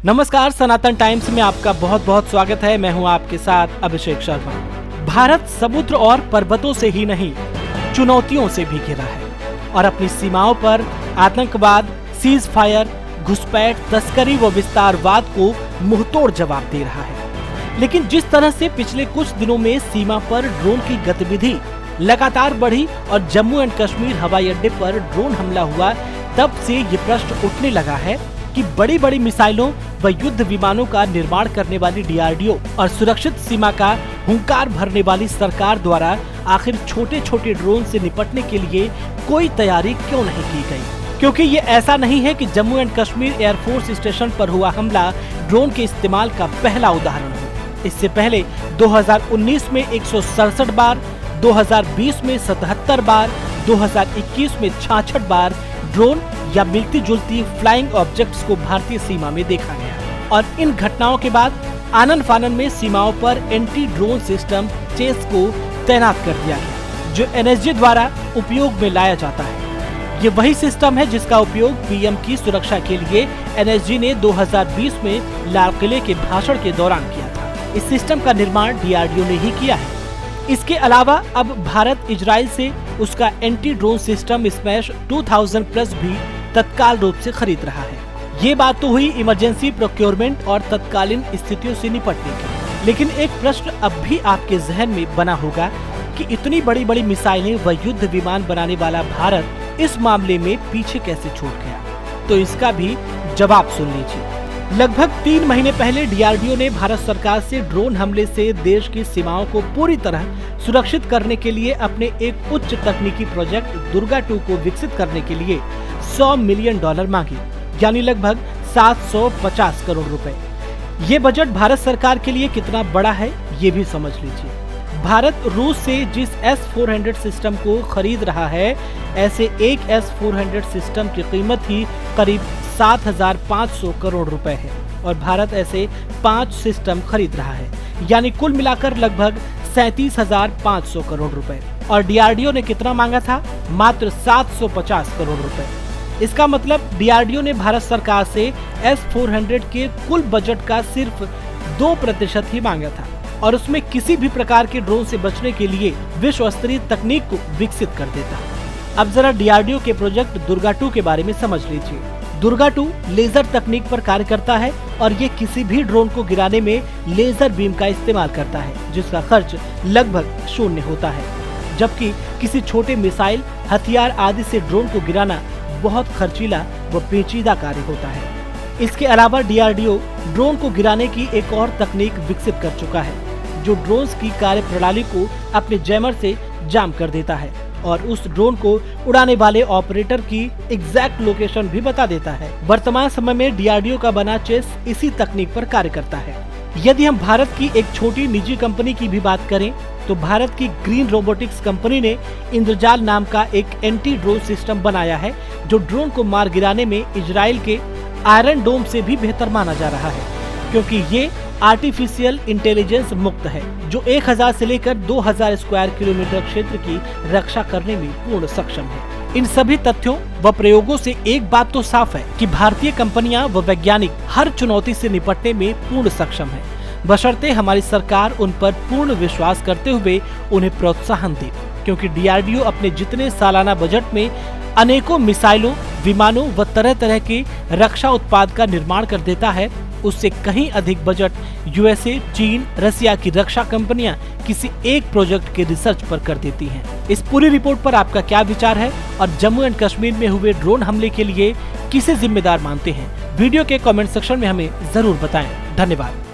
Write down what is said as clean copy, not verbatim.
नमस्कार, सनातन टाइम्स में आपका बहुत बहुत स्वागत है। मैं हूं आपके साथ अभिषेक शर्मा। भारत समुद्र और पर्वतों से ही नहीं, चुनौतियों से भी घिरा है और अपनी सीमाओं पर आतंकवाद, सीज फायर, घुसपैठ, तस्करी व विस्तारवाद को मुंहतोड़ जवाब दे रहा है। लेकिन जिस तरह से पिछले कुछ दिनों में सीमा पर ड्रोन की गतिविधि लगातार बढ़ी और जम्मू एंड कश्मीर हवाई अड्डे पर ड्रोन हमला हुआ, तब से ये प्रश्न उठने लगा है कि बड़ी बड़ी मिसाइलों व युद्ध विमानों का निर्माण करने वाली DRDO और सुरक्षित सीमा का हुंकार भरने वाली सरकार द्वारा आखिर छोटे छोटे ड्रोन से निपटने के लिए कोई तैयारी क्यों नहीं की गई। क्योंकि ये ऐसा नहीं है कि Jammu and Kashmir air force station पर हुआ हमला ड्रोन के इस्तेमाल का पहला उदाहरण हो। इससे पहले 2019 में 167 बार, 2020 में 77 बार, 2021 में 66 बार ड्रोन या मिलती जुलती फ्लाइंग ऑब्जेक्ट्स को भारतीय सीमा में देखा गया और इन घटनाओं के बाद आनन फानन में सीमाओं पर एंटी ड्रोन सिस्टम चेस को तैनात कर दिया गया, जो NSG द्वारा उपयोग में लाया जाता है। ये वही सिस्टम है जिसका उपयोग PM की सुरक्षा के लिए NSG ने 2020 में लाल किले के भाषण के दौरान किया था। इस सिस्टम का निर्माण DRDO ने ही किया है। इसके अलावा अब भारत इजराइल से उसका anti drone system smash 2000 plus भी तत्काल रूप से खरीद रहा है। ये बात तो हुई इमरजेंसी प्रोक्योरमेंट और तत्कालीन स्थितियों से निपटने की। लेकिन एक प्रश्न अब भी आपके जहन में बना होगा कि इतनी बड़ी बड़ी मिसाइलें व युद्ध विमान बनाने वाला भारत इस मामले में पीछे कैसे छूट गया। तो इसका भी जवाब सुन लीजिए। लगभग 3 महीने पहले DRDO ने भारत सरकार से ड्रोन हमले से देश की सीमाओं को पूरी तरह सुरक्षित करने के लिए अपने एक उच्च तकनीकी प्रोजेक्ट दुर्गा 2 को विकसित करने के लिए $100 मिलियन मांगे, यानी लगभग 750 करोड़ रुपए। ये बजट भारत सरकार के लिए कितना बड़ा है, ये भी समझ लीजिए। भारत रूस से जिस S-400 सिस्टम को खरीद रहा है, ऐसे एक S-400 सिस्टम की कीमत ही करीब 7,500 करोड़ रुपए है और भारत ऐसे 5 सिस्टम खरीद रहा है, यानी कुल मिलाकर लगभग 37,500 करोड़ रुपए। और DRDO ने कितना मांगा था? मात्र 750 करोड़ रुपए। इसका मतलब DRDO ने भारत सरकार से S-400 के कुल बजट का सिर्फ 2% ही मांगा था और उसमें किसी भी प्रकार के ड्रोन से बचने के लिए विश्व स्तरीय तकनीक को विकसित कर देता। अब जरा DRDO के प्रोजेक्ट दुर्गा 2 के बारे में समझ लीजिए। दुर्गा 2 लेजर तकनीक पर कार्य करता है और ये किसी भी ड्रोन को गिराने में लेजर बीम का इस्तेमाल करता है, जिसका खर्च लगभग 0 होता है, जबकि किसी छोटे मिसाइल, हथियार आदि से ड्रोन को गिराना बहुत खर्चीला व पेचीदा कार्य होता है। इसके अलावा DRDO ड्रोन को गिराने की एक और तकनीक विकसित कर चुका है, जो ड्रोन्स की कार्य प्रणाली को अपने जैमर से जाम कर देता है और उस ड्रोन को उड़ाने वाले ऑपरेटर की एग्जैक्ट लोकेशन भी बता देता है। वर्तमान समय में DRDO का बना चेस इसी तकनीक पर कार्य करता है। यदि हम भारत की एक छोटी निजी कंपनी की भी बात करें, तो भारत की ग्रीन रोबोटिक्स कंपनी ने इंद्रजाल नाम का एक एंटी ड्रोन सिस्टम बनाया है, जो ड्रोन को मार गिराने में इजराइल के आयरन डोम से भी बेहतर माना जा रहा है, क्योंकि ये आर्टिफिशियल इंटेलिजेंस मुक्त है, जो 1000 से लेकर 2000 स्क्वायर किलोमीटर क्षेत्र की रक्षा करने में पूर्ण सक्षम है। इन सभी तथ्यों व प्रयोगों से एक बात तो साफ है कि भारतीय कंपनियां व वैज्ञानिक हर चुनौती से निपटने में पूर्ण सक्षम है, बशर्ते हमारी सरकार उन पर पूर्ण विश्वास करते हुए उन्हें प्रोत्साहन दे। क्योंकि DRDO अपने जितने सालाना बजट में अनेकों मिसाइलों, विमानों व तरह तरह के रक्षा उत्पाद का निर्माण कर देता है, उससे कहीं अधिक बजट USA, चीन, रसिया की रक्षा कंपनियां किसी एक प्रोजेक्ट के रिसर्च पर कर देती हैं। इस पूरी रिपोर्ट पर आपका क्या विचार है और जम्मू एंड कश्मीर में हुए ड्रोन हमले के लिए किसे जिम्मेदार मानते हैं? वीडियो के कमेंट सेक्शन में हमें जरूर बताएं। धन्यवाद।